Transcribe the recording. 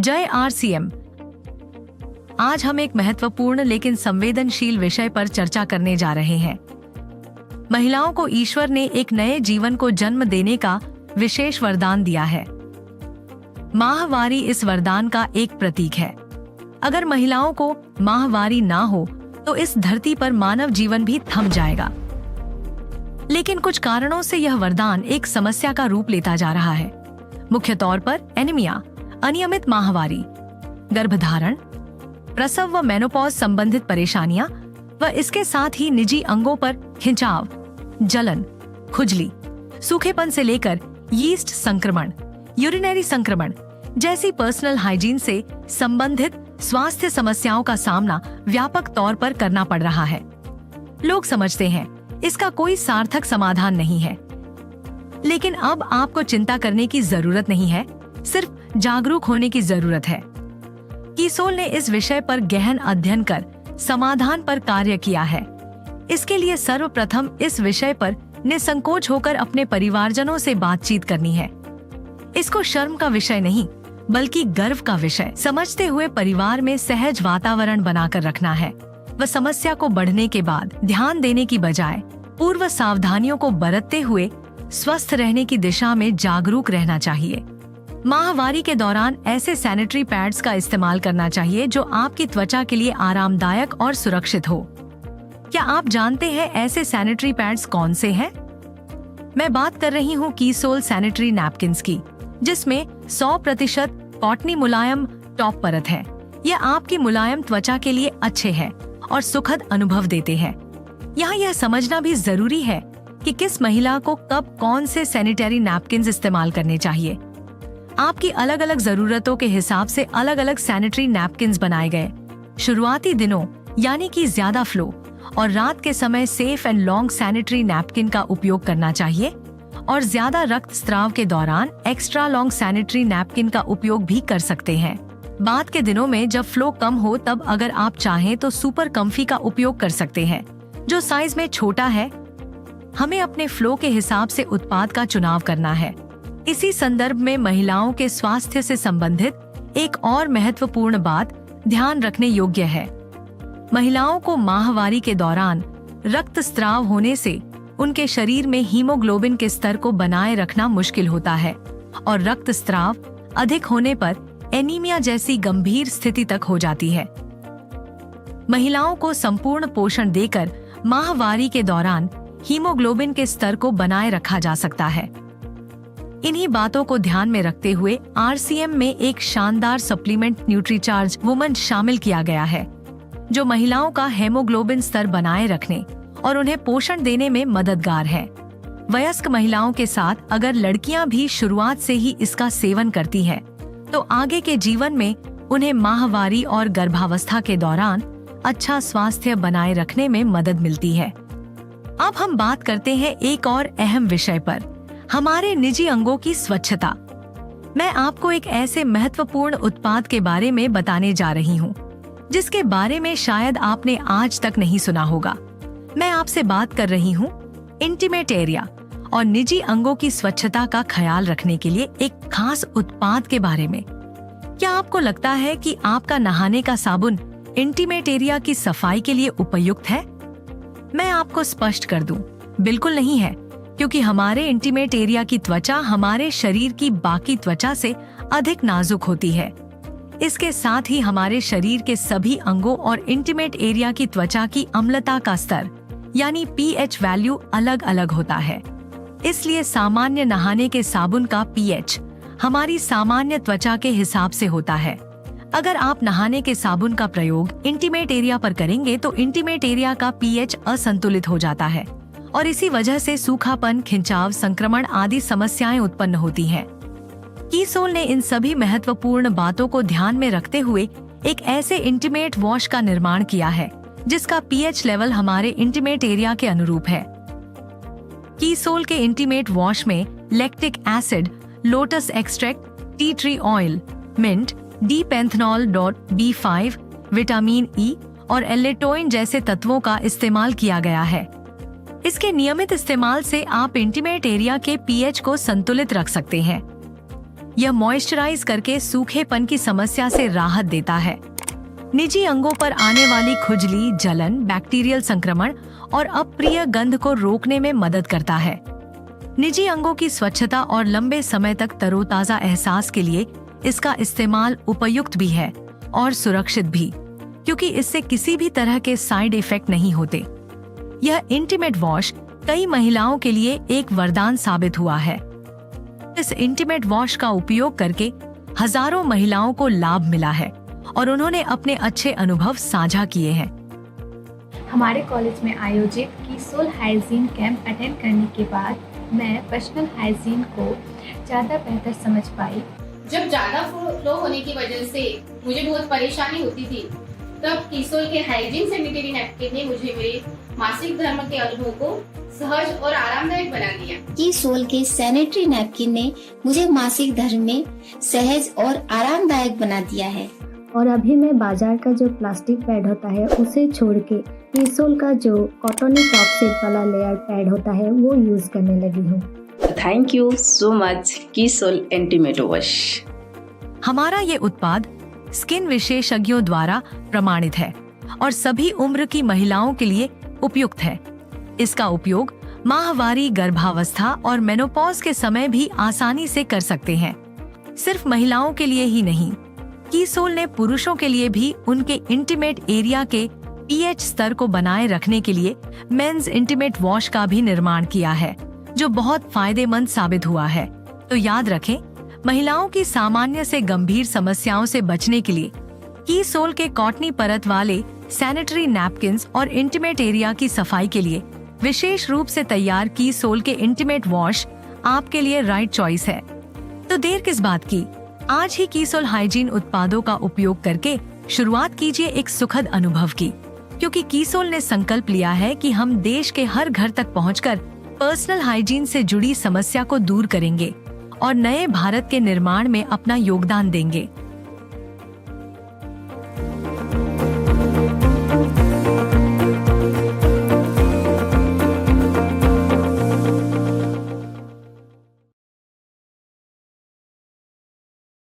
जय RCM। आज हम एक महत्वपूर्ण लेकिन संवेदनशील विषय पर चर्चा करने जा रहे हैं। महिलाओं को ईश्वर ने एक नए जीवन को जन्म देने का विशेष वरदान दिया है। माहवारी इस वरदान का एक प्रतीक है। अगर महिलाओं को माहवारी ना हो तो इस धरती पर मानव जीवन भी थम जाएगा। लेकिन कुछ कारणों से यह वरदान एक समस्या का रूप लेता जा रहा है। मुख्य तौर पर एनीमिया, अनियमित माहवारी, गर्भधारण, प्रसव व मेनोपॉज संबंधित परेशानियां व इसके साथ ही निजी अंगों पर खिंचाव, जलन, खुजली, सूखेपन से लेकर यीस्ट संक्रमण, यूरिनरी संक्रमण जैसी पर्सनल हाइजीन से संबंधित स्वास्थ्य समस्याओं का सामना व्यापक तौर पर करना पड़ रहा है। लोग समझते हैं इसका कोई सार्थक समाधान नहीं है, लेकिन अब आपको चिंता करने की जरूरत नहीं है, सिर्फ जागरूक होने की जरूरत है। कीसोल ने इस विषय पर गहन अध्ययन कर समाधान पर कार्य किया है। इसके लिए सर्वप्रथम इस विषय पर निसंकोच होकर अपने परिवारजनों से बातचीत करनी है। इसको शर्म का विषय नहीं बल्कि गर्व का विषय समझते हुए परिवार में सहज वातावरण बनाकर रखना है व समस्या को बढ़ने के बाद ध्यान देने की बजाय पूर्व सावधानियों को बरतते हुए स्वस्थ रहने की दिशा में जागरूक रहना चाहिए। माहवारी के दौरान ऐसे सैनिटरी पैड्स का इस्तेमाल करना चाहिए जो आपकी त्वचा के लिए आरामदायक और सुरक्षित हो। क्या आप जानते हैं ऐसे सैनिटरी पैड्स कौन से हैं? मैं बात कर रही हूँ कीसोल सैनिटरी नैपकिन्स की, जिसमें 100% कॉटनी मुलायम टॉप परत है। यह आपकी मुलायम त्वचा के लिए अच्छे हैं और सुखद अनुभव देते हैं। यहाँ यह समझना भी जरूरी है कि किस महिला को कब कौन से सैनिटरी नैपकिन्स इस्तेमाल करने चाहिए। आपकी अलग अलग जरूरतों के हिसाब से अलग अलग सैनिटरी नैपकिन्स बनाए गए। शुरुआती दिनों यानी कि ज्यादा फ्लो और रात के समय safe and long sanitary napkin का उपयोग करना चाहिए और ज्यादा रक्तस्राव के दौरान एक्स्ट्रा लॉन्ग सैनिटरी नैपकिन का उपयोग भी कर सकते हैं। बाद के दिनों में जब फ्लो कम हो तब अगर आप चाहें तो सुपर कम्फी का उपयोग कर सकते हैं, जो साइज में छोटा है। हमें अपने फ्लो के हिसाब से उत्पाद का चुनाव करना है। इसी संदर्भ में महिलाओं के स्वास्थ्य से संबंधित एक और महत्वपूर्ण बात ध्यान रखने योग्य है। महिलाओं को माहवारी के दौरान रक्तस्राव होने से उनके शरीर में हीमोग्लोबिन के स्तर को बनाए रखना मुश्किल होता है और रक्तस्राव अधिक होने पर एनीमिया जैसी गंभीर स्थिति तक हो जाती है। महिलाओं को संपूर्ण पोषण देकर माहवारी के दौरान हीमोग्लोबिन के स्तर को बनाए रखा जा सकता है। इन्हीं बातों को ध्यान में रखते हुए RCM में एक शानदार सप्लीमेंट न्यूट्रीचार्ज वुमन शामिल किया गया है, जो महिलाओं का हेमोग्लोबिन स्तर बनाए रखने और उन्हें पोषण देने में मददगार है। वयस्क महिलाओं के साथ अगर लड़कियां भी शुरुआत से ही इसका सेवन करती हैं, तो आगे के जीवन में उन्हें माहवारी और गर्भावस्था के दौरान अच्छा स्वास्थ्य बनाए रखने में मदद मिलती है। अब हम बात करते हैं एक और अहम विषय पर, हमारे निजी अंगों की स्वच्छता। मैं आपको एक ऐसे महत्वपूर्ण उत्पाद के बारे में बताने जा रही हूँ, जिसके बारे में शायद आपने आज तक नहीं सुना होगा। मैं आपसे बात कर रही हूँ इंटीमेट एरिया और निजी अंगों की स्वच्छता का ख्याल रखने के लिए एक खास उत्पाद के बारे में। क्या आपको लगता है कि आपका नहाने का साबुन इंटीमेट एरिया की सफाई के लिए उपयुक्त है? मैं आपको स्पष्ट कर दूं, बिल्कुल नहीं है, क्योंकि हमारे इंटीमेट एरिया की त्वचा हमारे शरीर की बाकी त्वचा से अधिक नाजुक होती है। इसके साथ ही हमारे शरीर के सभी अंगों और इंटीमेट एरिया की त्वचा की अम्लता का स्तर यानी pH वैल्यू अलग अलग होता है। इसलिए सामान्य नहाने के साबुन का pH हमारी सामान्य त्वचा के हिसाब से होता है। अगर आप नहाने के साबुन का प्रयोग इंटीमेट एरिया पर करेंगे तो इंटीमेट एरिया का pH असंतुलित हो जाता है और इसी वजह से सूखापन, खिंचाव, संक्रमण आदि समस्याएं उत्पन्न होती हैं। कीसोल ने इन सभी महत्वपूर्ण बातों को ध्यान में रखते हुए एक ऐसे इंटीमेट वॉश का निर्माण किया है जिसका pH लेवल हमारे इंटीमेट एरिया के अनुरूप है। कीसोल के इंटीमेट वॉश में lactic acid, lotus extract, tea tree oil, mint, D panthenol .B5, vitamin E और एलेटोइन जैसे तत्वों का इस्तेमाल किया गया है। इसके नियमित इस्तेमाल से आप इंटीमेट एरिया के pH को संतुलित रख सकते हैं। यह मॉइस्चराइज करके सूखेपन की समस्या से राहत देता है। निजी अंगों पर आने वाली खुजली, जलन, बैक्टीरियल संक्रमण और अप्रिय गंध को रोकने में मदद करता है। निजी अंगों की स्वच्छता और लंबे समय तक तरोताजा एहसास के लिए इसका इस्तेमाल उपयुक्त भी है और सुरक्षित भी, क्योंकि इससे किसी भी तरह के साइड इफेक्ट नहीं होते। यह इंटीमेट वॉश कई महिलाओं के लिए एक वरदान साबित हुआ है। इस इंटीमेट वॉश का उपयोग करके हजारों महिलाओं को लाभ मिला है और उन्होंने अपने अच्छे अनुभव साझा किए हैं। हमारे कॉलेज में आयोजित कीसोल हाइजीन कैंप अटेंड करने के बाद मैं पर्सनल हाइजीन को ज़्यादा बेहतर समझ पाई। जब ज़्यादा फ्लो होने की वजह से मुझे बहुत परेशानी होती थी, तब कीसोल के हाइजीन सैनिटरी नैपकिन ने मुझे मेरे मासिक धर्म के अनुभव को सहज और आरामदायक बना दिया। कीसोल के सैनिटरी नैपकिन ने मुझे मासिक धर्म में सहज और आरामदायक बना दिया है। और अभी मैं बाजार का जो प्लास्टिक पैड होता है उसे छोड़ के कीसोल का जो कॉटनी टॉप सेट वाला लेयर पैड होता है वो यूज करने लगी हूँ। थैंक यू सो मच कीसोल इंटीमेट वॉश। हमारा ये उत्पाद स्किन विशेषज्ञों द्वारा प्रमाणित है और सभी उम्र की महिलाओं के लिए उपयुक्त है। इसका उपयोग माहवारी, गर्भावस्था और मेनोपॉज के समय भी आसानी से कर सकते हैं। सिर्फ महिलाओं के लिए ही नहीं, कीसोल ने पुरुषों के लिए भी उनके इंटीमेट एरिया के पीएच स्तर को बनाए रखने के लिए मेंस इंटीमेट वॉश का भी निर्माण किया है, जो बहुत फायदेमंद साबित हुआ है। तो याद रखें, महिलाओं की सामान्य से गंभीर समस्याओं से बचने के लिए कीसोल के कॉटनी परत वाले सैनिटरी नैपकिन्स और इंटीमेट एरिया की सफाई के लिए विशेष रूप से तैयार कीसोल के इंटीमेट वॉश आपके लिए राइट चॉइस है। तो देर किस बात की, आज ही कीसोल हाइजीन उत्पादों का उपयोग करके शुरुआत कीजिए एक सुखद अनुभव की, क्योंकि कीसोल ने संकल्प लिया है कि हम देश के हर घर तक पहुंचकर पर्सनल हाइजीन से जुड़ी समस्या को दूर करेंगे और नए भारत के निर्माण में अपना योगदान देंगे।